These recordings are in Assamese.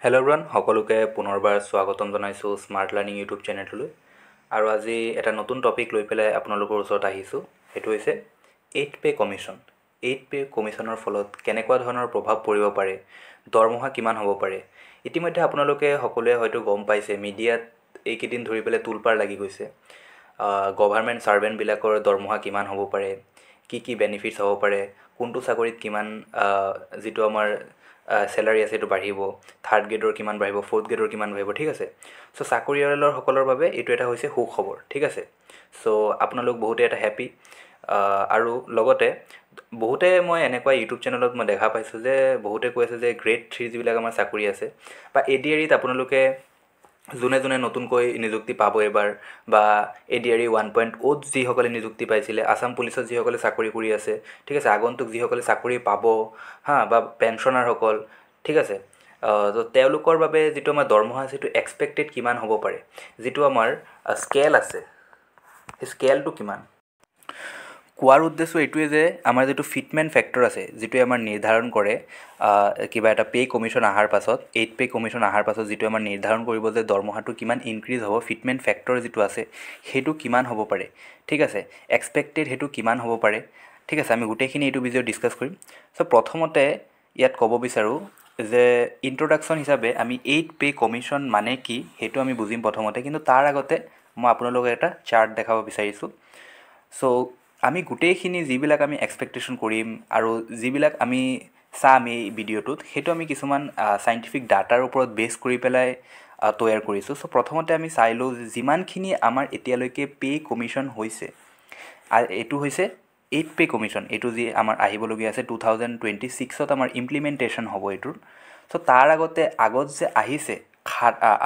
হেল্ল' এভৰিৱান, সকলোকে পুনৰবাৰ স্বাগতম জনাইছোঁ স্মাৰ্ট লাৰ্ণিং ইউটিউব চেনেলটোলৈ। আৰু আজি এটা নতুন টপিক লৈ পেলাই আপোনালোকৰ ওচৰত আহিছোঁ। সেইটো হৈছে 8 পে' কমিশ্যন। 8 পে' কমিশ্যনৰ ফলত কেনেকুৱা ধৰণৰ প্ৰভাৱ পৰিব পাৰে, দৰমহা কিমান হ'ব পাৰে। ইতিমধ্যে আপোনালোকে সকলোৱে হয়তো গম পাইছে, মিডিয়াত এইকেইদিন ধৰি পেলাই তোলপাৰ লাগি গৈছে। গভাৰ্মেণ্ট ছাৰ্ভেণ্টবিলাকৰ দৰমহা কিমান হ'ব পাৰে, কি কি বেনিফিটছ হ'ব পাৰে, কোনটো চাকৰিত কিমান যিটো আমাৰ চেলাৰী আছে সেইটো বাঢ়িব, থাৰ্ড গ্ৰেডৰ কিমান বাঢ়িব, ফ'ৰ্থ গ্ৰেডৰ কিমান বাঢ়িব, ঠিক আছে। চ' চাকৰিয়ালসকলৰ বাবে এইটো এটা হৈছে সুখবৰ, ঠিক আছে। চ' আপোনালোক বহুতে এটা হেপী। আৰু লগতে বহুতে মই এনেকুৱা ইউটিউব চেনেলত মই দেখা পাইছোঁ যে বহুতে কৈ আছে যে গ্ৰেড 3 যিবিলাক আমাৰ চাকৰি আছে বা ADREত আপোনালোকে যোনে যোনে নতুনকৈ নিযুক্তি পাব এইবাৰ, বা ADRE 1.0ত যিসকলে নিযুক্তি পাইছিলে, আছাম পুলিচত যিসকলে চাকৰি কৰি আছে, ঠিক আছে, আগন্তুক যিসকলে চাকৰি পাব বা পেঞ্চনাৰসকল, ঠিক আছে। তো তেওঁলোকৰ বাবে যিটো আমাৰ দৰমহা আছে সেইটো এক্সপেক্টেড কিমান হ'ব পাৰে, যিটো আমাৰ স্কেল আছে সেই স্কেলটো কিমান। কোৱাৰ উদ্দেশ্য এইটোৱে যে আমাৰ যিটো ফিটমেণ্ট ফেক্টৰ আছে, যিটোৱে আমাৰ নিৰ্ধাৰণ কৰে কিবা এটা পে' কমিশ্যন অহাৰ পাছত, 8 পে' কমিশ্যন অহাৰ পাছত যিটো আমাৰ নিৰ্ধাৰণ কৰিব যে দৰমহাটো কিমান ইনক্ৰিজ হ'ব, ফিটমেণ্ট ফেক্টৰ যিটো আছে সেইটো কিমান হ'ব পাৰে, ঠিক আছে, এক্সপেক্টেড সেইটো কিমান হ'ব পাৰে, ঠিক আছে। আমি গোটেইখিনি এইটো ভিডিঅ'ত ডিছকাছ কৰিম। চ' প্ৰথমতে ইয়াত ক'ব বিচাৰোঁ যে ইন্ট্ৰডাকশ্যন হিচাপে আমি 8 পে' কমিশ্যন মানে কি সেইটো আমি বুজিম প্ৰথমতে, কিন্তু তাৰ আগতে মই আপোনালোকক এটা চাৰ্ট দেখাব বিচাৰিছোঁ। চ' আমি গোটেইখিনি যিবিলাক আমি এক্সপেক্টেশ্যন কৰিম আৰু যিবিলাক আমি চাম এই ভিডিঅ'টোত, সেইটো আমি কিছুমান চাইণ্টিফিক ডাটাৰ ওপৰত বেছ কৰি পেলাই তৈয়াৰ কৰিছোঁ। চ' প্ৰথমতে আমি চাই লওঁ যিমানখিনি আমাৰ এতিয়ালৈকে পে' কমিশ্যন হৈছে, আৰু এইটো হৈছে 8 পে' কমিশ্যন, এইটো যি আমাৰ আহিবলগীয়া আছে 2026ত আমাৰ ইমপ্লিমেণ্টেশ্যন হ'ব এইটোৰ। চ' তাৰ আগত যে আহিছে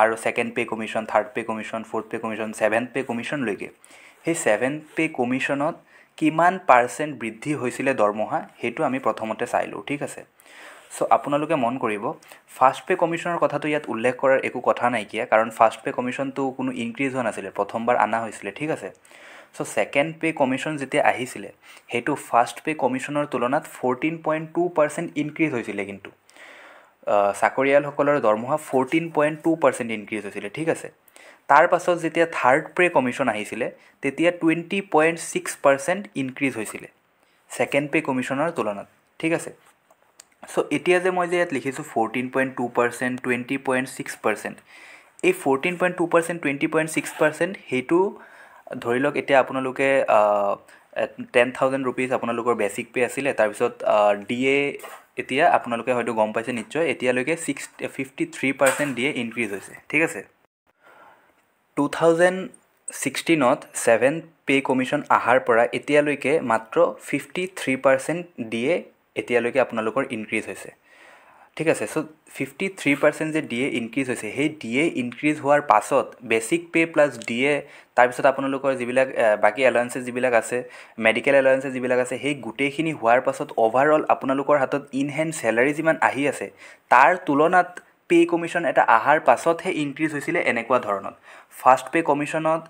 আৰু second pay' commission, third pay' commission, fourth pay' commission, seventh pay' কমিশ্যনলৈকে, সেই ছেভেন্থ পে' কমিশ্যনত কিমান পাৰ্চেণ্ট বৃদ্ধি হৈছিলে দৰমহা সেইটো আমি প্ৰথমতে চাই লওঁ, ঠিক আছে। চ' আপোনালোকে মন কৰিব, ফাৰ্ষ্ট পে' কমিশ্যনৰ কথাটো ইয়াত উল্লেখ কৰাৰ একো কথা নাইকিয়া, কাৰণ ফাৰ্ষ্ট পে' কমিশ্যনটো কোনো ইনক্ৰিজ হোৱা নাছিলে, প্ৰথমবাৰ অনা হৈছিলে, ঠিক আছে। চ' ছেকেণ্ড পে' কমিশ্যন যেতিয়া আহিছিলে সেইটো ফাৰ্ষ্ট পে' কমিশ্যনৰ তুলনাত 14.2% ইনক্ৰিজ হৈছিলে, কিন্তু চাকৰিয়ালসকলৰ দৰমহা 14.2% ইনক্ৰিজ হৈছিলে, ঠিক আছে। তাৰ পাছত যেতিয়া থাৰ্ড পে' কমিশ্যন আহিছিলে তেতিয়া 20.6% ইনক্ৰিজ হৈছিলে ছেকেণ্ড পে' কমিশ্যনৰ তুলনাত, ঠিক আছে। চ' এতিয়া যে মই যে ইয়াত লিখিছোঁ 14.2%, 20.6%, এই 14.2%, 20.6% সেইটো ধৰি লওক এতিয়া আপোনালোকে 10,000 ৰুপিজ আপোনালোকৰ বেচিক পে' আছিলে, তাৰপিছত DA এতিয়া আপোনালোকে হয়তো গম পাইছে নিশ্চয়, এতিয়ালৈকে 53% DA ইনক্ৰিজ হৈছে, ঠিক আছে। 2016ত ছেভেন্থ পে' কমিশ্যন অহাৰ পৰা এতিয়ালৈকে মাত্ৰ 53% DA এতিয়ালৈকে আপোনালোকৰ ইনক্ৰিজ হৈছে, ঠিক আছে। চ' 53% যে DA ইনক্ৰিজ হৈছে, সেই DA ইনক্ৰিজ হোৱাৰ পাছত বেচিক পে' প্লাছ DA, তাৰপিছত আপোনালোকৰ যিবিলাক বাকী এলাউঞ্চেছ যিবিলাক আছে, মেডিকেল এলাউঞ্চেছ যিবিলাক আছে, সেই গোটেইখিনি হোৱাৰ পাছত অভাৰঅল আপোনালোকৰ হাতত ইন হেণ্ড চেলাৰী যিমান আহি আছে তাৰ তুলনাত পে' কমিশ্যন এটা অহাৰ পাছতহে ইনক্ৰিজ হৈছিলে এনেকুৱা ধৰণত। ফাৰ্ষ্ট পে' কমিশ্যনত,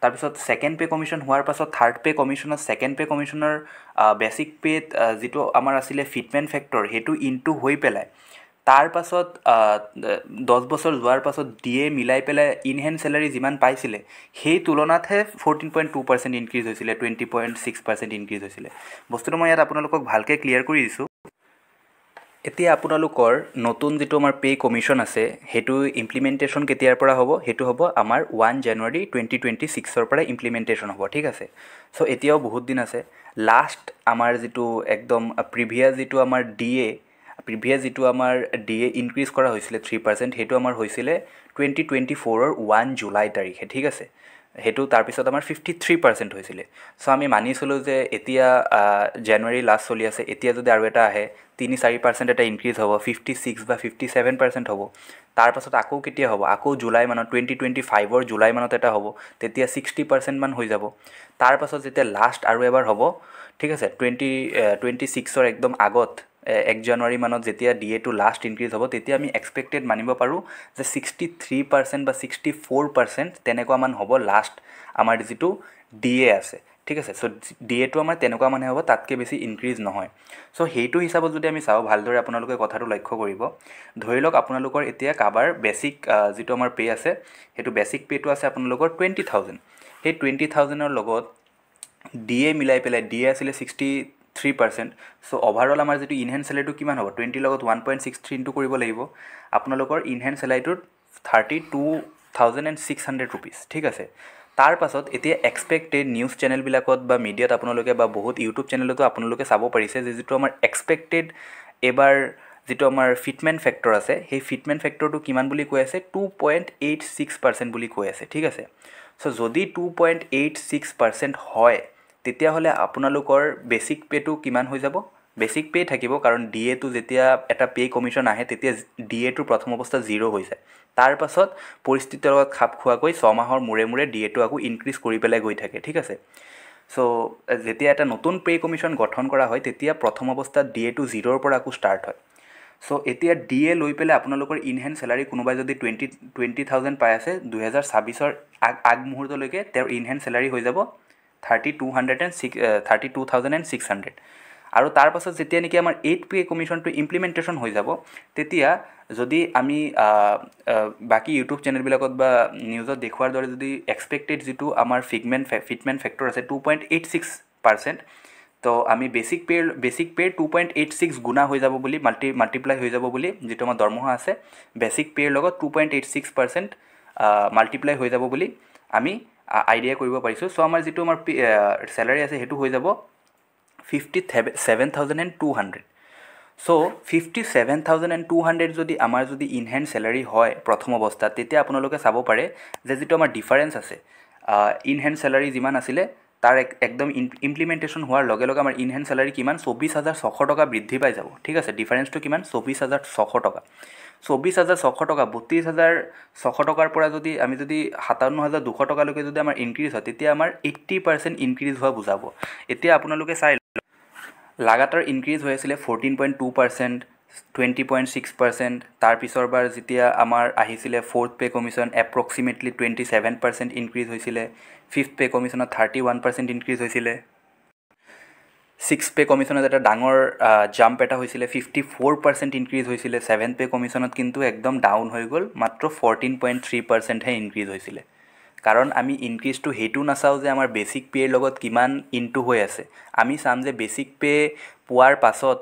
তাৰপিছত ছেকেণ্ড পে' কমিশ্যন হোৱাৰ পাছত থাৰ্ড পে' কমিশ্যনত, ছেকেণ্ড পে' কমিশ্যনৰ বেচিক পে'ত যিটো আমাৰ আছিলে ফিটমেণ্ট ফেক্টৰ সেইটো ইনটু হৈ পেলাই, তাৰ পাছত 10 বছৰ যোৱাৰ পাছত DA মিলাই পেলাই ইন হেণ্ড চেলাৰী যিমান পাইছিলে সেই তুলনাতহে 14.2% ইনক্ৰিজ হৈছিলে, 20.6% ইনক্ৰিজ হৈছিলে। বস্তুটো মই ইয়াত আপোনালোকক ভালকৈ ক্লিয়াৰ কৰি দিছোঁ। এতিয়া আপোনালোকৰ নতুন যিটো আমাৰ পে' কমিশ্যন আছে সেইটো ইমপ্লিমেণ্টেশ্যন কেতিয়াৰ পৰা হ'ব, সেইটো হ'ব আমাৰ 1 জানুৱাৰী 2026ৰ পৰা ইমপ্লিমেণ্টেশ্যন হ'ব, ঠিক আছে। চ' এতিয়াও বহুত দিন আছে। লাষ্ট আমাৰ যিটো একদম প্ৰিভিয়াছ যিটো আমাৰ DA ইনক্ৰিজ কৰা হৈছিলে 3%, সেইটো আমাৰ হৈছিলে 2024ৰ 1 জুলাই তাৰিখে, ঠিক আছে। সেইটো তাৰপিছত আমাৰ 53% হৈছিলে। চ' আমি মানিছিলোঁ যে এতিয়া জানুৱাৰী লাষ্ট চলি আছে, এতিয়া যদি আৰু এটা আহে 3-4% এটা ইনক্ৰিজ হ'ব, 56 বা 57% হ'ব। তাৰপাছত আকৌ কেতিয়া হ'ব, আকৌ জুলাই মানত 2025ৰ জুলাই মানত এটা হ'ব, তেতিয়া 60% মান হৈ যাব। তাৰপাছত যেতিয়া লাষ্ট আৰু এবাৰ হ'ব, ঠিক আছে, 2026ৰ একদম আগত 1 জানুৱাৰী মানত যেতিয়া DAটো লাষ্ট ইনক্ৰিজ হ'ব, তেতিয়া আমি এক্সপেক্টেড মানিব পাৰোঁ যে 63% বা 64% তেনেকুৱা মান হ'ব লাষ্ট আমাৰ যিটো DA আছে, ঠিক আছে। চ' DA টো আমাৰ তেনেকুৱা মানে হ'ব, তাতকৈ বেছি ইনক্ৰিজ নহয়। চ' সেইটো হিচাপত যদি আমি চাওঁ, ভালদৰে আপোনালোকে কথাটো লক্ষ্য কৰিব। ধৰি লওক আপোনালোকৰ এতিয়া কাৰোবাৰ বেছিক যিটো আমাৰ পে' আছে, সেইটো বেছিক পে'টো আছে আপোনালোকৰ 20,000। সেই 20,000ৰ লগত DA মিলাই পেলাই, DA আছিলে 63%। চ' অভাৰঅল আমাৰ যিটো ইনহেণ্ড চেলাৰীটো কিমান হ'ব, 20 লগত 1.63 ইনটু কৰিব লাগিব। আপোনালোকৰ ইনহেণ্ড চেলাৰীটোত 32,600 ৰুপিজ, ঠিক আছে। তাৰ পাছত এতিয়া এক্সপেক্টেড নিউজ চেনেলবিলাকত বা মিডিয়াত আপোনালোকে বা বহুত ইউটিউব চেনেলতো আপোনালোকে চাব পাৰিছে যে যিটো আমাৰ এক্সপেক্টেড এইবাৰ যিটো আমাৰ ফিটমেণ্ট ফেক্টৰ আছে, সেই ফিটমেণ্ট ফেক্টৰটো কিমান বুলি কৈ আছে, 2.86% বুলি কৈ আছে, ঠিক আছে। চ' যদি 2.86% হয়, তেতিয়াহ'লে আপোনালোকৰ বেছিক পে'টো কিমান হৈ যাব, বেছিক পে' থাকিব, কাৰণ DA টো যেতিয়া এটা পে' কমিশ্যন আহে তেতিয়া DA টোৰ প্ৰথম অৱস্থাত 0 হৈ যায়। তাৰ পাছত পৰিস্থিতিৰ লগত খাপ খোৱাকৈ 6 মাহৰ মূৰে মূৰে DA টো আকৌ ইনক্ৰিজ কৰি পেলাই গৈ থাকে, ঠিক আছে। চ' যেতিয়া এটা নতুন পে' কমিশ্যন গঠন কৰা হয়, তেতিয়া প্ৰথম অৱস্থাত DA টো 0ৰ পৰা আকৌ ষ্টাৰ্ট হয়। চ' এতিয়া DA লৈ পেলাই আপোনালোকৰ ইনহেণ্ড চেলাৰী কোনোবাই যদি 20,000 পাই আছে, 2026ৰ আগমুহূৰ্তলৈকে তেওঁৰ ইনহেণ্ড চেলাৰী হৈ যাব 32,600। আৰু তাৰ পাছত যেতিয়া নেকি আমাৰ 8 পে' কমিশ্যনটো ইমপ্লিমেণ্টেশ্যন হৈ যাব, তেতিয়া যদি আমি বাকী ইউটিউব চেনেলবিলাকত বা নিউজত দেখুৱাৰ দৰে যদি এক্সপেক্টেড যিটো আমাৰ ফিটমেণ্ট ফেক্টৰ আছে 2.86%, তো আমি বেছিক পে'ৰ 2.86 গুণা হৈ যাব বুলি, মাল্টিপ্লাই হৈ যাব বুলি, যিটো আমাৰ দৰমহা আছে বেছিক পে'ৰ লগত 2.86% মাল্টিপ্লাই হৈ যাব বুলি আমি আইডিয়া কৰিব পাৰিছোঁ। চ' আমাৰ যিটো আমাৰ চেলাৰী আছে সেইটো হৈ যাব 57,200। চ' 57,200 যদি আমাৰ যদি ইনহেণ্ড চেলাৰী হয় প্ৰথম অৱস্থাত, তেতিয়া আপোনালোকে চাব পাৰে যে যিটো আমাৰ ডিফাৰেঞ্চ আছে, ইনহেণ্ড চেলাৰী যিমান আছিলে তাৰ একদম ইমপ্লিমেণ্টেশ্যন হোৱাৰ লগে লগে আমাৰ ইনহেণ্ড চেলাৰী কিমান, 24,600 টকা বৃদ্ধি পাই যাব, ঠিক আছে। ডিফাৰেঞ্চটো কিমান, 24,600 টকা। 24,600 টকা, 32,600 টকাৰ পৰা যদি আমি যদি 57,200 টকালৈকে যদি আমাৰ ইনক্ৰিজ হয়, তেতিয়া আমাৰ 80% ইনক্ৰিজ হোৱা বুজাব। এতিয়া আপোনালোকে চাই লাগাতাৰ ইনক্ৰিজ হৈ আছিলে 14.2%, 20.6%। তাৰপিছৰ বাৰ যেতিয়া আমাৰ আহিছিলে 4th pay' commission, approximately 27% increase হৈছিলে। 5th পে' কমিশ্যনত 31% ইনক্ৰিজ হৈছিলে। 6th পে' কমিশ্যনত এটা ডাঙৰ জাম্প এটা হৈছিলে, 54% ইনক্ৰিজ হৈছিলে। 7th পে' কমিশ্যনত কিন্তু একদম ডাউন হৈ গ'ল, মাত্ৰ 14.3%হে ইনক্ৰিজ হৈছিলে। কাৰণ আমি ইনক্ৰিজটো সেইটো নাচাওঁ যে আমাৰ বেছিক পে'ৰ লগত কিমান ইনটু হৈ আছে, আমি চাম যে বেছিক পে' পোৱাৰ পাছত,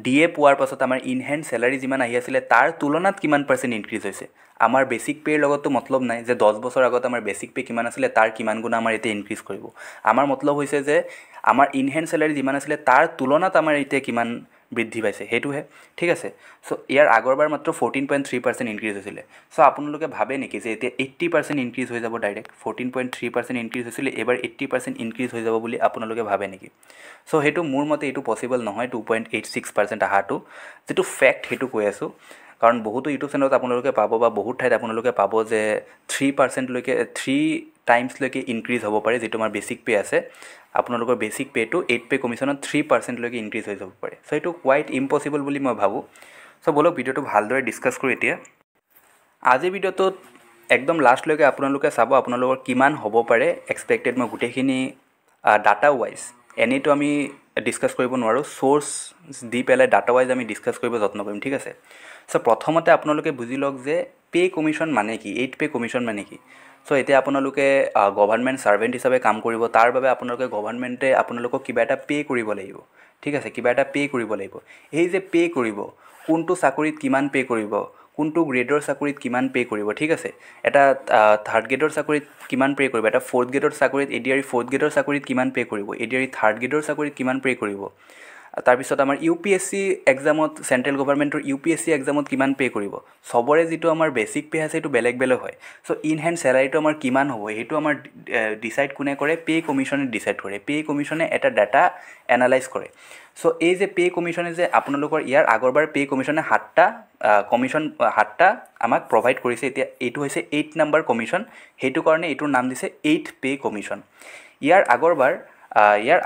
DA পোৱাৰ পাছত আমাৰ ইনহেণ্ড চেলাৰী যিমান আহি আছিলে তাৰ তুলনাত কিমান পাৰ্চেণ্ট ইনক্ৰিজ হৈছে। আমাৰ বেছিক পে'ৰ লগততো মতলব নাই যে 10 বছৰ আগত আমাৰ বেছিক পে' কিমান আছিলে তাৰ কিমান গুণা আমাৰ এতিয়া ইনক্ৰিজ কৰিব। আমাৰ মতলব হৈছে যে আমাৰ ইনহেণ্ড চেলাৰী যিমান আছিলে তাৰ তুলনাত আমাৰ এতিয়া কিমান বৃদ্ধি পাইছে, সেইটোহে, ঠিক আছে। চ' ইয়াৰ আগৰবাৰ মাত্ৰ 14.3% ইনক্ৰিজ হৈছিলে। চ' আপোনালোকে ভাবে নেকি যে এতিয়া 80% ইনক্ৰিজ হৈ যাব ডাইৰেক্ট, 14.3% ইনক্ৰিজ হৈছিলে, এইবাৰ 80% ইনক্ৰিজ হৈ যাব বুলি আপোনালোকে ভাবে নেকি? চ' সেইটো মোৰ মতে এইটো পচিবল নহয়, 2.86% অহাটো। যিটো ফেক্ট সেইটো কৈ আছোঁ, কাৰণ বহুতো ইউটিউব চেনেলত আপোনালোকে পাব বা বহুত ঠাইত আপোনালোকে পাব যে 3 টাইমছলৈকে ইনক্ৰিজ হ'ব পাৰে যিটো আমাৰ বেছিক পে' আছে। আপোনালোকৰ বেছিক পে'টো 8 পে' কমিশ্যনত 3%লৈকে ইনক্ৰিজ হৈ যাব পাৰে। চ' এইটো কোৱাইট ইম্পচিবল বুলি মই ভাবোঁ। চ' ব'লক ভিডিঅ'টো ভালদৰে ডিছকাছ কৰোঁ এতিয়া। আজিৰ ভিডিঅ'টোত একদম লাষ্টলৈকে আপোনালোকে চাব আপোনালোকৰ কিমান হ'ব পাৰে এক্সপেক্টেড। মই গোটেইখিনি ডাটা ৱাইজ, এনেইতো আমি ডিছকাছ কৰিব নোৱাৰোঁ, চ'ৰ্চ দি পেলাই ডাটা ৱাইজ আমি ডিছকাছ কৰিব যত্ন কৰিম, ঠিক আছে। চ' প্ৰথমতে আপোনালোকে বুজি লওক যে পে' কমিশ্যন মানে কি, 8 পে' কমিশ্যন মানে কি। চ' এতিয়া আপোনালোকে গভৰ্ণমেণ্ট ছাৰ্ভেণ্ট হিচাপে কাম কৰিব, তাৰ বাবে আপোনালোকে গভৰ্ণমেণ্টে আপোনালোকক কিবা এটা পে' কৰিব লাগিব, ঠিক আছে, কিবা এটা পে' কৰিব লাগিব। এই যে পে' কৰিব, কোনটো চাকৰিত কিমান পে' কৰিব, কোনটো গ্ৰেডৰ চাকৰিত কিমান পে' কৰিব, ঠিক আছে। এটা 3rd গ্ৰেডৰ চাকৰিত কিমান পে' কৰিব, এটা 4th গ্ৰেডৰ চাকৰিত, ADRE 4th গ্ৰেডৰ চাকৰিত কিমান পে' কৰিব, ADRE 3rd গ্ৰেডৰ চাকৰিত কিমান পে' কৰিব। তাৰপিছত আমাৰ UPSC এক্সামত, চেণ্ট্ৰেল গভৰ্ণমেণ্টৰ UPSC এক্সামত কিমান পে' কৰিব। চবৰে যিটো আমাৰ বেছিক পে' আছে সেইটো বেলেগ বেলেগ হয়। চ' ইন হেণ্ড চেলাৰীটো আমাৰ কিমান হ'ব সেইটো আমাৰ ডিচাইড কোনে কৰে, পে' কমিশ্যনে ডিচাইড কৰে। পে' কমিশ্যনে এটা ডাটা এনালাইজ কৰে। চ' এই যে পে' কমিশ্যনে যে আপোনালোকৰ ইয়াৰ আগৰবাৰ পে' কমিশ্যনে 7টা আমাক প্ৰভাইড কৰিছে। এতিয়া এইটো হৈছে 8 নম্বৰ কমিশ্যন, সেইটো কাৰণে এইটোৰ নাম দিছে 8 পে' কমিশ্যন। ইয়াৰ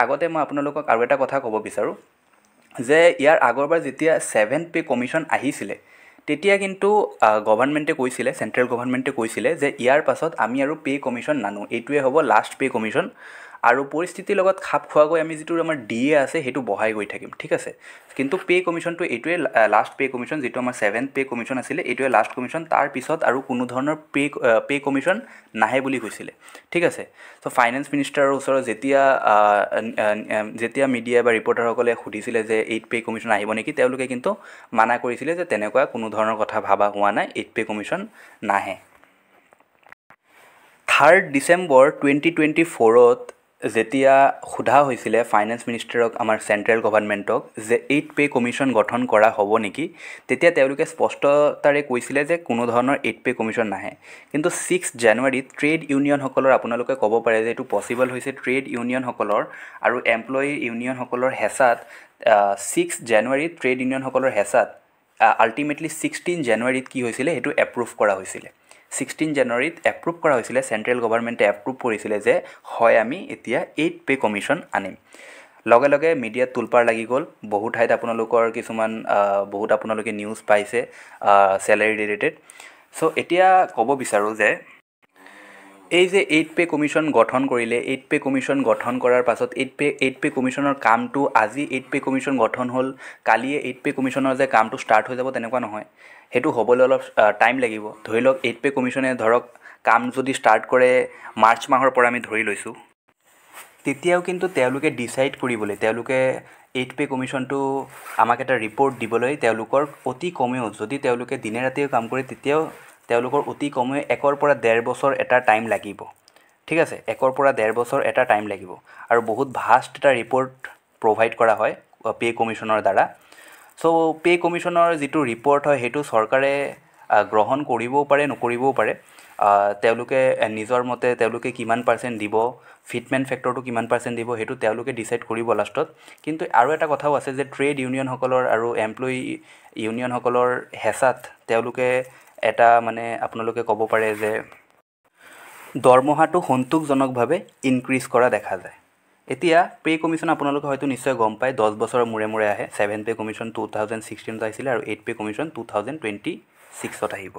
আগতে মই আপোনালোকক আৰু এটা কথা ক'ব বিচাৰোঁ যে ইয়াৰ আগৰবাৰ যেতিয়া 7th পে' কমিশ্যন আহিছিলে, তেতিয়া কিন্তু গভৰ্ণমেণ্টে কৈছিলে, চেণ্ট্ৰেল গভৰ্ণমেণ্টে কৈছিলে যে ইয়াৰ পাছত আমি আৰু পে' কমিশ্যন নানো, এইটোৱে হ'ব লাষ্ট পে' কমিশ্যন। আৰু পৰিস্থিতিৰ লগত খাপ খোৱাকৈ আমি যিটো আমাৰ DA আছে সেইটো বঢ়াই গৈ থাকিম, ঠিক আছে। কিন্তু পে' কমিশ্যনটো এইটোৱে লাষ্ট পে' কমিশ্যন, যিটো আমাৰ 7th পে' কমিশ্যন আছিলে, এইটোৱে লাষ্ট কমিশ্যন। তাৰ পিছত আৰু কোনো ধৰণৰ পে' কমিশ্যন নাহে বুলি কৈছিলে, ঠিক আছে। চ' ফাইনেন্স মিনিষ্টাৰৰ ওচৰত যেতিয়া মিডিয়া বা ৰিপৰ্টাৰসকলে সুধিছিলে যে 8th পে' কমিশ্যন আহিব নেকি, তেওঁলোকে কিন্তু মানা কৰিছিলে যে তেনেকুৱা কোনো ধৰণৰ কথা ভাবা হোৱা নাই, 8th পে' কমিশ্যন নাহে। 3rd ডিচেম্বৰ 2024 যেতিয়া সোধা হৈছিলে ফাইনেন্স মিনিষ্টাৰক, আমাৰ চেণ্ট্ৰেল গভৰ্ণমেণ্টক, যে 8th পে' কমিশ্যন গঠন কৰা হ'ব নেকি, তেতিয়া তেওঁলোকে স্পষ্টতাৰে কৈছিলে যে কোনো ধৰণৰ 8th পে' কমিশ্যন নাহে। কিন্তু 6 জানুৱাৰীত ট্ৰেড ইউনিয়নসকলৰ, আপোনালোকে ক'ব পাৰে যে এইটো পচিবল হৈছে ট্ৰেড ইউনিয়নসকলৰ আৰু এমপ্লয়ী ইউনিয়নসকলৰ হেঁচাত, 6 জানুৱাৰীত ট্ৰেড ইউনিয়নসকলৰ হেঁচাত আল্টিমেটলি 16 জানুৱাৰীত কি হৈছিলে, সেইটো এপ্ৰুভ কৰা হৈছিলে। 16 জানুৱাৰীত এপ্ৰুভ কৰা হৈছিলে, চেণ্ট্ৰেল গভৰ্ণমেণ্টে এপ্ৰুভ কৰিছিলে যে হয় আমি এতিয়া 8th পে' কমিশ্যন আনিম। লগে লগে মিডিয়াত তোলপাৰ লাগি গ'ল, বহু ঠাইত আপোনালোকৰ বহুত আপোনালোকে নিউজ পাইছে চেলাৰী ৰিলেটেড। চ' এতিয়া ক'ব বিচাৰোঁ যে এই যে 8th পে' কমিশ্যন গঠন কৰিলে, 8th পে' কমিশ্যন গঠন কৰাৰ পাছত 8th পে' কমিশ্যনৰ কামটো আজি 8th পে' কমিশ্যন গঠন হ'ল, কালিয়ে 8th পে' কমিশ্যনৰ যে কামটো ষ্টাৰ্ট হৈ যাব তেনেকুৱা নহয়, সেইটো হ'বলৈ অলপ টাইম লাগিব। ধৰি লওক 8th পে' কমিশ্যনে কাম যদি ষ্টাৰ্ট কৰে মাৰ্চ মাহৰ পৰা আমি ধৰি লৈছোঁ, তেতিয়াও কিন্তু তেওঁলোকে ডিচাইড কৰিবলৈ, তেওঁলোকে 8th পে' কমিশ্যনটো আমাক এটা ৰিপৰ্ট দিবলৈ তেওঁলোকৰ অতি কমেও, যদি তেওঁলোকে দিনে ৰাতিয়ে কাম কৰে তেতিয়াও তেওঁলোকৰ অতি কমেও 1 পৰা 1.5 বছৰ এটা টাইম লাগিব, ঠিক আছে। 1 পৰা 1.5 বছৰ এটা টাইম লাগিব আৰু বহুত ভাষ্ট এটা ৰিপৰ্ট প্ৰভাইড কৰা হয় পে' কমিশ্যনৰ দ্বাৰা। চ' পে' কমিশ্যনৰ যিটো ৰিপৰ্ট হয় সেইটো চৰকাৰে গ্ৰহণ কৰিবও পাৰে, নকৰিবও পাৰে। তেওঁলোকে নিজৰ মতে তেওঁলোকে কিমান পাৰ্চেণ্ট দিব, ফিটমেণ্ট ফেক্টৰটো কিমান পাৰ্চেণ্ট দিব, সেইটো তেওঁলোকে ডিচাইড কৰিব লাষ্টত। কিন্তু আৰু এটা কথাও আছে যে ট্ৰেড ইউনিয়নসকলৰ আৰু এমপ্লয়ী ইউনিয়নসকলৰ হেঁচাত তেওঁলোকে এটা আপোনালোকে ক'ব পাৰে যে দৰমহাটো সন্তোষজনকভাৱে ইনক্ৰিজ কৰা দেখা যায়। এতিয়া পে' কমিশ্যন আপোনালোকে হয়তো নিশ্চয় গম পায় 10 বছৰৰ মূৰে মূৰে আহে। 7th পে' কমিশ্যন 2016ত আহিছিলে আৰু 8th পে' কমিশ্যন 2026ত আহিব।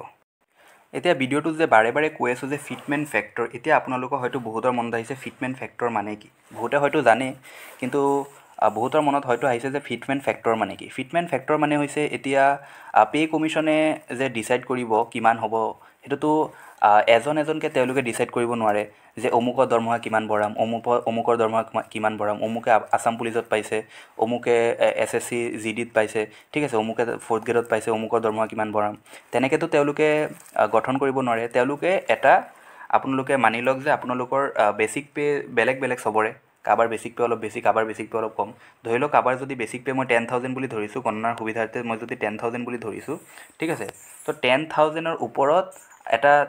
এতিয়া ভিডিঅ'টোত যে বাৰে বাৰে কৈ আছোঁ যে ফিটমেণ্ট ফেক্টৰ, এতিয়া আপোনালোকৰ হয়তো বহুতৰ মনত আহিছে ফিটমেণ্ট ফেক্টৰ মানে কি। বহুতে হয়তো জানে, কিন্তু বহুতৰ মনত হয়তো আহিছে যে ফিটমেণ্ট ফেক্টৰ মানে কি। ফিটমেণ্ট ফেক্টৰ মানে হৈছে এতিয়া পে' কমিশ্যনে যে ডিচাইড কৰিব কিমান হ'ব, সেইটোতো এজনকৈ তেওঁলোকে ডিচাইড কৰিব নোৱাৰে যে অমুকৰ দৰমহা কিমান বঢ়াম, অমুকৰ দৰমহা কিমান বঢ়াম, অমুকে আছাম পুলিচত পাইছে, অমুকে SSC GDত পাইছে, ঠিক আছে, অমুকে 4th গ্ৰেডত পাইছে, অমুকৰ দৰমহা কিমান বঢ়াম, তেনেকৈতো তেওঁলোকে গঠন কৰিব নোৱাৰে। তেওঁলোকে আপোনালোকে মানি লওক যে আপোনালোকৰ বেচিক পে' বেলেগ বেলেগ চবৰে, কাৰোবাৰ বেচিক পে' অলপ বেছি, কাৰোবাৰ বেচিক পে' অলপ কম। ধৰি লওক কাৰোবাৰ যদি বেচিক পে' মই 10,000 বুলি ধৰিছোঁ, গণনাৰ সুবিধাৰ্থে মই যদি 10,000 বুলি ধৰিছোঁ, ঠিক আছে। তো 10,000ৰ ওপৰত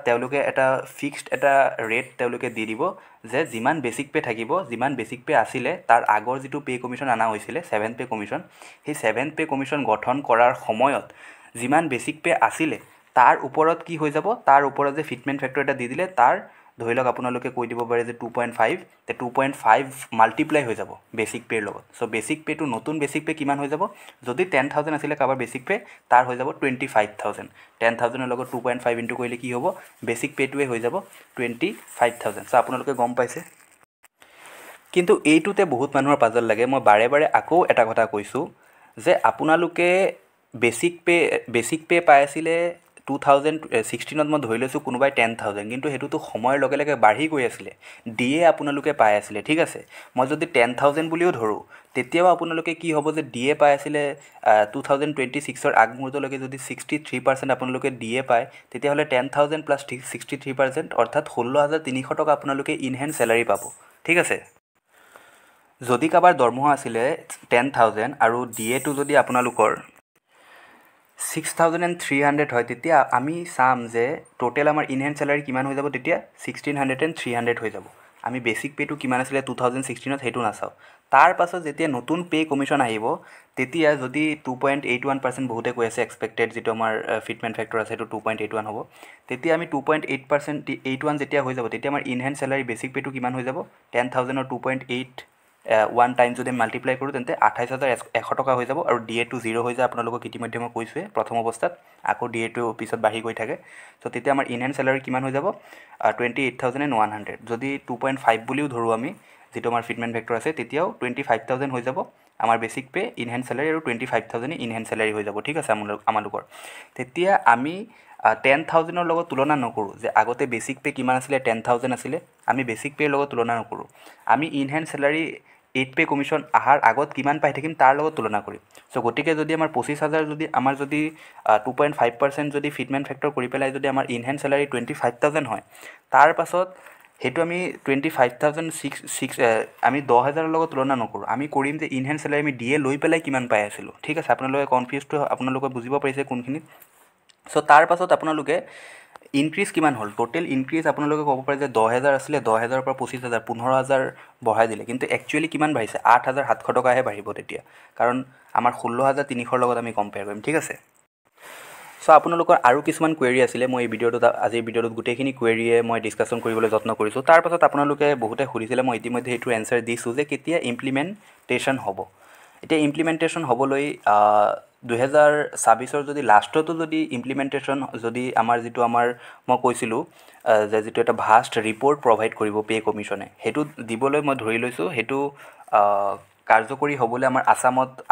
তেওঁলোকে এটা ফিক্সড এটা ৰেট তেওঁলোকে দি দিব যে যিমান বেচিক পে' থাকিব, যিমান বেচিক পে' আছিলে তাৰ আগৰ যিটো পে' কমিশ্যন অনা হৈছিলে 7th পে' কমিশ্যন, সেই 7th পে' কমিশ্যন গঠন কৰাৰ সময়ত যিমান বেচিক পে' আছিলে তাৰ ওপৰত কি হৈ যাব, তাৰ ওপৰত যে ফিটমেণ্ট ফেক্টৰ এটা দি দিলে, তাৰ ধৰি লওক আপোনালোকে কৈ দিব পাৰে যে 2.5, 2.5 মাল্টিপ্লাই হৈ যাব বেচিক পে'ৰ লগত। চ' বেচিক পে'টো নতুন বেচিক পে' কিমান হৈ যাব, যদি 10,000 আছিলে কাৰোবাৰ বেচিক পে', তাৰ হৈ যাব 25,000। 10,000ৰ লগত 2.5 ইনটু কৰিলে কি হ'ব, বেচিক পে'টোৱে হৈ যাব 25,000। চ' আপোনালোকে গম পাইছে। কিন্তু এইটোতে বহুত মানুহৰ পাজল লাগে। মই বাৰে বাৰে আকৌ এটা কথা কৈছোঁ যে আপোনালোকে বেচিক পে' পাই আছিলে 2016ত, মই ধৰি লৈছোঁ কোনোবাই 10,000, কিন্তু সেইটোতো সময়ৰ লগে লগে বাঢ়ি গৈ আছিলে। DA আপোনালোকে পাই আছিলে, ঠিক আছে। মই যদি 10,000 বুলিও ধৰোঁ, তেতিয়াও আপোনালোকে কি হ'ব যে DA পাই আছিলে 2026ৰ আগমুহূৰ্তলৈকে যদি 63% আপোনালোকে DA পায়, তেতিয়াহ'লে 10,000 প্লাছ 63% অৰ্থাৎ 16,300 টকা আপোনালোকে ইন হেণ্ড চেলাৰী পাব, ঠিক আছে। যদি কাৰোবাৰ দৰমহা আছিলে 10,000 আৰু DAটো যদি আপোনালোকৰ 6,300 হয়, তেতিয়া আমি চাম যে টোটেল আমাৰ ইন হেণ্ড চেলাৰী কিমান হৈ যাব, তেতিয়া 1,600 হৈ যাব। আমি বেচিক পে'টো কিমান আছিলে 2016ত সেইটো নাচাওঁ। তাৰ পাছত যেতিয়া নতুন পে' কমিশ্যন আহিব, তেতিয়া যদি 2.81% বহুতে কৈ আছে এক্সপেক্টেড যিটো আমাৰ ফিটমেণ্ট ফেক্টৰ আছে সেইটো 2.81 হ'ব, তেতিয়া আমি 2.81 যেতিয়া হৈ যাব, তেতিয়া আমাৰ ইন হেণ্ড চেলাৰী বেচিক পে'টো কিমান হৈ যাব, 10,000ৰ 2.81 টাইম যদি মাল্টিপ্লাই কৰোঁ তেন্তে 28,100 টকা হৈ যাব। আৰু DAটো 0 হৈ যায়, আপোনালোকক ইতিমধ্যে মই কৈছোঁৱে প্ৰথম অৱস্থাত, আকৌ DAটো পিছত বাঢ়ি গৈ থাকে। চ' তেতিয়া আমাৰ ইন হেণ্ড চেলাৰী কিমান হৈ যাব, 28,100। যদি 2.5 বুলিও ধৰোঁ আমি, যিটো আমাৰ ফিটমেণ্ট ফেক্টৰ আছে তেতিয়াও 25,000 হৈ যাব আমাৰ basic pay in hand salary আৰু 25,000 ইন হেণ্ড চেলাৰী হৈ যাব ঠিক আছে আমালোকৰ তেতিয়া আমি 10,000ৰ লগত তুলনা নকৰোঁ যে আগতে বেচিক পে কিমান আছিলে 10,000 আছিলে আমি বেচিক পেৰ লগত তুলনা নকৰোঁ আমি in hand salary 8 pay commission অহাৰ আগত কিমান পাই থাকিম তাৰ লগত তুলনা কৰিম চ' গতিকে যদি আমাৰ 25,000 যদি আমাৰ যদি 2.5% যদি ফিটমেণ্ট ফেক্টৰ কৰি পেলাই যদি আমাৰ ইন হেণ্ড চেলাৰী 25,000 হয় তাৰ পাছত সেইটো আমি 25,006 আমি 10,000ৰ লগত তুলনা নকৰোঁ আমি কৰিম যে ইন হেণ্ড চেলাৰী আমি দিয়ে লৈ পেলাই কিমান পাই আছিলোঁ ঠিক আছে আপোনালোকে কনফিউজটো আপোনালোকে বুজিব পাৰিছে কোনখিনিত চ' তাৰ পাছত আপোনালোকে ইনক্ৰিজ কিমান হ'ল টোটেল ইনক্ৰিজ আপোনালোকে ক'ব পাৰে যে 10,000 আছিলে 10,000ৰ পৰা 25,000 15,000 বঢ়াই দিলে কিন্তু একচুৱেলি কিমান বাঢ়িছে 8,700 টকাহে বাঢ়িব তেতিয়া কাৰণ আমাৰ 16,300ৰ লগত আমি কম্পেয়াৰ কৰিম ঠিক আছে চ' আপোনালোকৰ আৰু কিছুমান কুৱেৰি আছিলে মই এই ভিডিঅ'টোত আজিৰ ভিডিঅ'টোত গোটেইখিনি কুৱেৰিয়ে মই ডিছকাশ্যন কৰিবলৈ যত্ন কৰিছোঁ তাৰ পাছত আপোনালোকে বহুতে সুধিছিলে মই ইতিমধ্যে এইটো এনচাৰ দিছোঁ যে কেতিয়া ইমপ্লিমেণ্টেশ্যন হ'ব এতিয়া ইমপ্লিমেণ্টেশ্যন হ'বলৈ 2026 যদি লাষ্টতো যদি ইমপ্লিমেণ্টেশ্যন যদি আমাৰ যিটো আমাৰ মই কৈছিলোঁ যে যিটো এটা ভাষ্ট ৰিপৰ্ট প্ৰভাইড কৰিব পে কমিশ্যনে সেইটো দিবলৈ মই ধৰি লৈছোঁ সেইটো কাৰ্যকৰী হ'বলৈ আমাৰ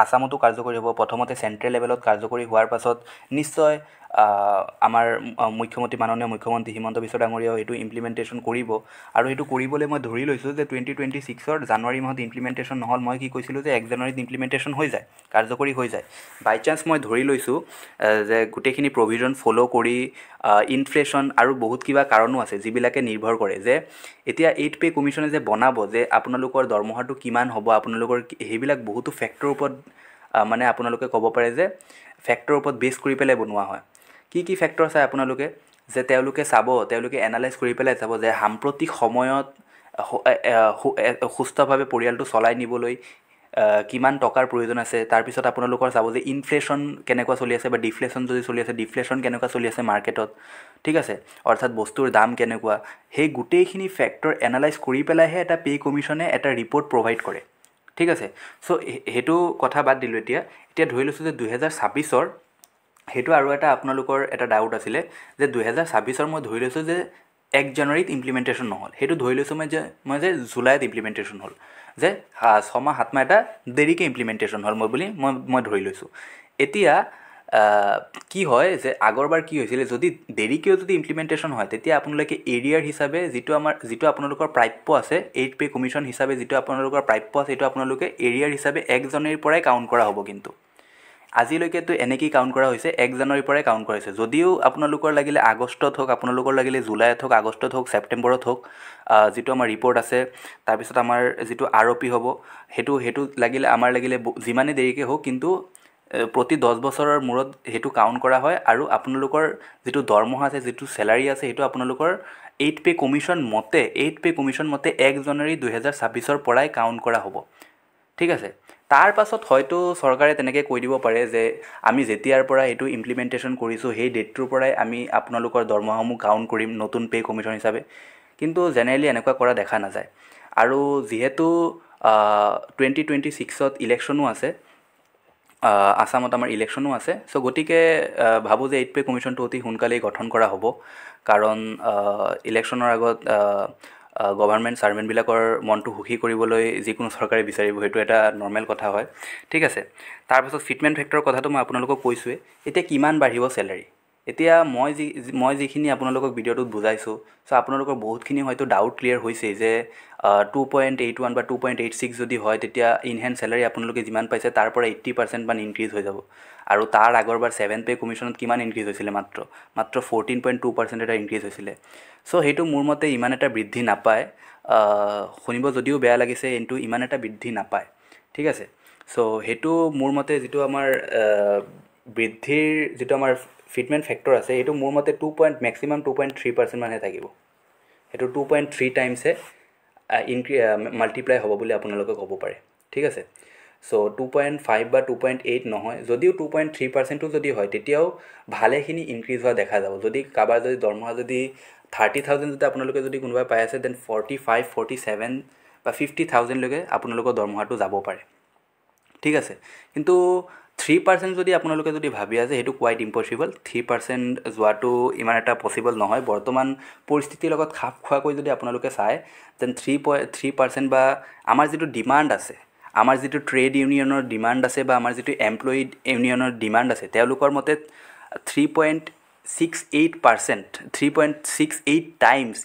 আসামতো কাৰ্যকৰী হ'ব প্ৰথমতে চেণ্ট্ৰেল লেভেলত কাৰ্যকৰী হোৱাৰ পাছত নিশ্চয় আমাৰ মাননীয় মুখ্যমন্ত্ৰী হিমন্ত বিশ্ব ডাঙৰীয়াও এইটো ইমপ্লিমেণ্টেশ্যন কৰিব আৰু সেইটো কৰিবলৈ মই ধৰি লৈছোঁ যে 2026ৰ জানুৱাৰী মাহত ইমপ্লিমেণ্টেশ্যন নহ'ল মই কি কৈছিলোঁ যে 1 জানুৱাৰীত ইমপ্লিমেণ্টেশ্যন হৈ যায় কাৰ্যকৰী হৈ যায় বাই চান্স মই ধৰি লৈছোঁ যে গোটেইখিনি প্ৰভিজন ফ'ল' কৰি ইনফ্লেশ্যন আৰু বহুত কিবা কাৰণো আছে যিবিলাকে নিৰ্ভৰ কৰে যে এতিয়া 8 পে কমিশ্যনে যে বনাব যে আপোনালোকৰ দৰমহাটো কিমান হ'ব আপোনালোকৰ সেইবিলাক বহুতো ফেক্টৰৰ ওপৰত মানে আপোনালোকে ক'ব পাৰে যে ফেক্টৰৰ ওপৰত বেছ কৰি পেলাই বনোৱা হয় কি ফেক্টৰ চাই আপোনালোকে যে তেওঁলোকে এনালাইজ কৰি পেলাই চাব যে সাম্প্ৰতিক সময়ত সুস্থভাৱে পৰিয়ালটো চলাই নিবলৈ কিমান টকাৰ প্ৰয়োজন আছে তাৰপিছত আপোনালোকৰ চাব যে ইনফ্লেশ্যন কেনেকুৱা চলি আছে বা ডিফ্লেশ্যন যদি চলি আছে ডিফ্লেশ্যন কেনেকুৱা চলি আছে মাৰ্কেটত ঠিক আছে অৰ্থাৎ বস্তুৰ দাম কেনেকুৱা সেই গোটেইখিনি ফেক্টৰ এনালাইজ কৰি পেলাইহে এটা পে কমিশ্যনে এটা ৰিপৰ্ট প্ৰভাইড কৰে ঠিক আছে চ' সেইটো কথা বাদ দিলোঁ এতিয়া ধৰি লৈছোঁ যে 2026ৰ সেইটো আৰু এটা আপোনালোকৰ এটা ডাউট আছিলে যে 2026ৰ মই ধৰি লৈছোঁ যে 1 জানুৱাৰীত ইমপ্লিমেণ্টেশ্যন নহ'ল সেইটো ধৰি লৈছোঁ মই যে জুলাইত ইমপ্লিমেণ্টেশ্যন হ'ল যে 6 মাহ 7 মাহ এটা দেৰিকৈ ইমপ্লিমেণ্টেশ্যন হ'ল মই ধৰি লৈছোঁ এতিয়া কি হয় যে আগৰবাৰ কি হৈছিলে যদি দেৰিকৈও যদি ইমপ্লিমেণ্টেশ্যন হয় তেতিয়া আপোনালোকে এৰিয়াৰ হিচাপে যিটো আপোনালোকৰ প্ৰাপ্য আছে 8 পে কমিশ্যন হিচাপে যিটো আপোনালোকৰ প্ৰাপ্য আছে সেইটো আপোনালোকে এৰিয়াৰ হিচাপে 1 জানুৱাৰীৰ পৰাই কাউণ্ট কৰা হ'ব কিন্তু আজিলৈকেতো এনেকেই কাউণ্ট কৰা হৈছে 1 জানুৱাৰীৰ পৰাই কাউণ্ট কৰা হৈছে যদিও আপোনালোকৰ লাগিলে আগষ্টত হওক আপোনালোকৰ লাগিলে জুলাইত হওক আগষ্টত হওক ছেপ্টেম্বৰত হওক যিটো আমাৰ ৰিপৰ্ট আছে তাৰপিছত আমাৰ যিটো ROP হ'ব সেইটো লাগিলে যিমানেই দেৰিকৈ হওক কিন্তু প্ৰতি 10 বছৰৰ মূৰত সেইটো কাউণ্ট কৰা হয় আৰু আপোনালোকৰ যিটো দৰমহা আছে যিটো চেলাৰী আছে সেইটো আপোনালোকৰ 8 পে কমিশ্যন মতে 1 জানুৱাৰী 2026ৰ পৰাই কাউণ্ট কৰা হ'ব ঠিক আছে তাৰ পাছত হয়তো চৰকাৰে তেনেকৈ কৈ দিব পাৰে যে আমি যেতিয়াৰ পৰা এইটো ইমপ্লিমেণ্টেশ্যন কৰিছোঁ সেই ডেটটোৰ পৰাই আমি আপোনালোকৰ দৰমহাসমূহ কাউণ্ট কৰিম নতুন পে কমিশ্যন হিচাপে কিন্তু জেনেৰেলি এনেকুৱা কৰা দেখা নাযায় আৰু যিহেতু 2026ত ইলেকশ্যনো আছে আসামত আমাৰ ইলেকশ্যনো আছে চ' গতিকে ভাবোঁ যে 8 পে কমিশ্যনটো অতি সোনকালেই গঠন কৰা হ'ব কাৰণ ইলেকশ্যনৰ আগত গভাৰ্ণমেণ্ট ছাৰ্ভেণ্টবিলাকৰ মনটো সুখী কৰিবলৈ যিকোনো চৰকাৰে বিচাৰিব সেইটো এটা নৰ্মেল কথা হয় ঠিক আছে তাৰপাছত ফিটমেণ্ট ফেক্টৰৰ কথাটো মই আপোনালোকক কৈছোঁৱেই এতিয়া কিমান বাঢ়িব চেলাৰী এতিয়া মই যিখিনি আপোনালোকক ভিডিঅ'টোত বুজাইছোঁ চ' আপোনালোকৰ বহুতখিনি হয়তো ডাউট ক্লিয়াৰ হৈছেই যে 2.81 বা 2.86 যদি হয় তেতিয়া ইন হেণ্ড চেলাৰী আপোনালোকে যিমান পাইছে তাৰ পৰা 80% মান ইনক্ৰিজ হৈ যাব আৰু তাৰ আগৰবাৰ 7 পে কমিশ্যনত কিমান ইনক্ৰিজ হৈছিলে মাত্ৰ 14.2% এটা ইনক্ৰিজ হৈছিলে চ' সেইটো মোৰ মতে ইমান এটা বৃদ্ধি নাপায় শুনিব যদিও বেয়া লাগিছে কিন্তু ইমান এটা বৃদ্ধি নাপায় ঠিক আছে চ' সেইটো মোৰ মতে যিটো আমাৰ বৃদ্ধিৰ যিটো আমাৰ ফিটমেণ্ট ফেক্টৰ আছে সেইটো মোৰ মতে মেক্সিমাম 2.3% মানহে থাকিব সেইটো 2.3 টাইমছহে মাল্টিপ্লাই হ'ব বুলি আপোনালোকে ক'ব পাৰে ঠিক আছে চ' 2.5 বা 2.8 নহয় যদিও 2.3%ও যদি হয় তেতিয়াও ভালেখিনি ইনক্ৰিজ হোৱা দেখা যাব যদি কাৰোবাৰ যদি দৰমহা যদি 30,000 যদি আপোনালোকে যদি কোনোবাই পাই আছে দেন 45, 47 বা 50,000লৈকে আপোনালোকৰ দৰমহাটো যাব পাৰে ঠিক আছে কিন্তু 3% যদি আপোনালোকে যদি ভাবি আছে সেইটো কোৱাইট ইম্পচিবল। 3% যোৱাটো ইমান এটা পচিবল নহয়। বৰ্তমান পৰিস্থিতিৰ লগত খাপ খোৱাকৈ যদি আপোনালোকে চায় দেন 3% বা আমাৰ যিটো ডিমাণ্ড আছে, আমাৰ যিটো ট্ৰেড ইউনিয়নৰ ডিমাণ্ড আছে বা আমাৰ যিটো এমপ্লয়ি ইউনিয়নৰ ডিমাণ্ড আছে, তেওঁলোকৰ মতে 3.68%, 3.68 টাইমছ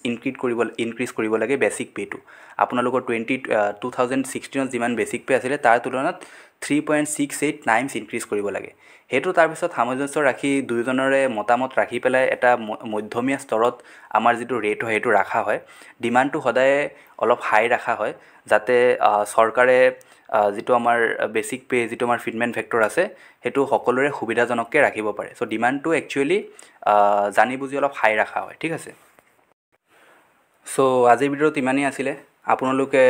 ইনক্ৰিজ কৰিব লাগে বেচিক পে'টো। আপোনালোকৰ 2016 যিমান বেচিক পে' আছিলে তাৰ তুলনাত 3.68 টাইমছ ইনক্ৰিজ কৰিব লাগে। সেইটো তাৰপিছত সামঞ্জস্য ৰাখি দুয়োজনৰে মতামত ৰাখি পেলাই এটা মধ্যমীয়া স্তৰত আমাৰ যিটো ৰেট হয় সেইটো ৰখা হয়। ডিমাণ্ডটো সদায় অলপ হাই ৰখা হয় যাতে চৰকাৰে যিটো আমাৰ বেচিক পে' যিটো আমাৰ ফিটমেণ্ট ফেক্টৰ আছে সেইটো সকলোৰে সুবিধাজনককৈ ৰাখিব পাৰে। চ' ডিমাণ্ডটো একচুৱেলি জানি বুজি অলপ হাই ৰখা হয়, ঠিক আছে। চ' আজিৰ ভিডিঅ'ত ইমানেই আছিলে। আপোনালোকে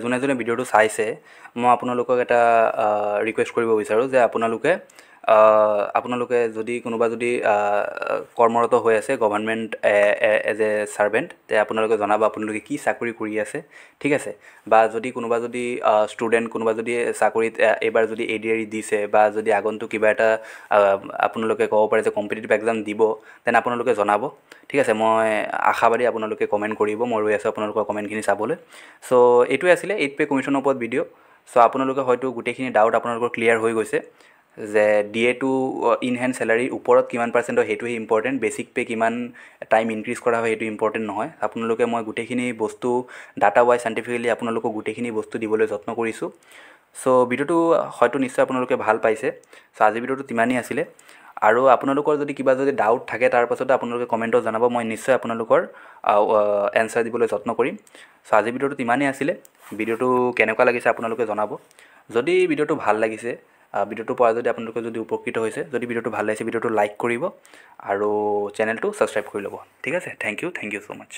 যোনে যোনে ভিডিঅ'টো চাইছে মই আপোনালোকক এটা ৰিকুৱেষ্ট কৰিব বিচাৰোঁ যে আপোনালোকে যদি কোনোবা যদি কৰ্মৰত হৈ আছে গভৰ্ণমেণ্ট এজ এ ছাৰ্ভেণ্ট, তে আপোনালোকে জনাব আপোনালোকে কি চাকৰি কৰি আছে, ঠিক আছে। বা যদি কোনোবা যদি ষ্টুডেণ্ট কোনোবা যদি চাকৰিত এইবাৰ যদি ADRE দিছে বা যদি আগন্তুক কিবা এটা আপোনালোকে ক'ব পাৰে যে কম্পিটিটিভ এক্সাম দিব, তেনে আপোনালোকে জনাব, ঠিক আছে। মই আশাবাদী আপোনালোকে কমেণ্ট কৰিব, মই ৰৈ আছোঁ আপোনালোকৰ কমেণ্টখিনি চাবলৈ। চ' এইটোৱে আছিলে 8 পে' কমিশ্যনৰ ওপৰত ভিডিঅ'। চ' আপোনালোকে হয়তো গোটেইখিনি ডাউট আপোনালোকৰ ক্লিয়াৰ হৈ গৈছে যে DA টু ইন হেণ্ড চেলাৰীৰ ওপৰত কিমান পাৰ্চেণ্ট হয় সেইটোহে ইম্পৰ্টেণ্ট, বেচিক পে' কিমান টাইম ইনক্ৰিজ কৰা হয় সেইটো ইম্পৰ্টেণ্ট নহয়। আপোনালোকে মই গোটেইখিনি বস্তু ডাটা ৱাইজ চাইণ্টিফিকেলি আপোনালোকক গোটেইখিনি বস্তু দিবলৈ যত্ন কৰিছোঁ। চ' ভিডিঅ'টো হয়তো নিশ্চয় আপোনালোকে ভাল পাইছে। চ' আজি ভিডিঅ'টো ইমানেই আছিলে। আৰু আপোনালোকৰ যদি কিবা যদি ডাউট থাকে তাৰ পাছতে আপোনালোকে কমেণ্টত জনাব, মই নিশ্চয় আপোনালোকৰ এনচাৰ দিবলৈ যত্ন কৰিম। চ' আজি ভিডিঅ'টো ইমানেই আছিলে। ভিডিঅ'টো কেনেকুৱা লাগিছে আপোনালোকে জনাব। যদি ভিডিঅ'টো ভাল লাগিছে, ভিডিঅ'টোৰ পৰা যদি আপোনালোকে যদি উপকৃত হৈছে, যদি ভিডিঅ'টো ভাল লাগিছে ভিডিঅ'টো লাইক কৰিব আৰু চেনেলটো ছাবস্ক্ৰাইব কৰি ল'ব, ঠিক আছে। Thank you so' much.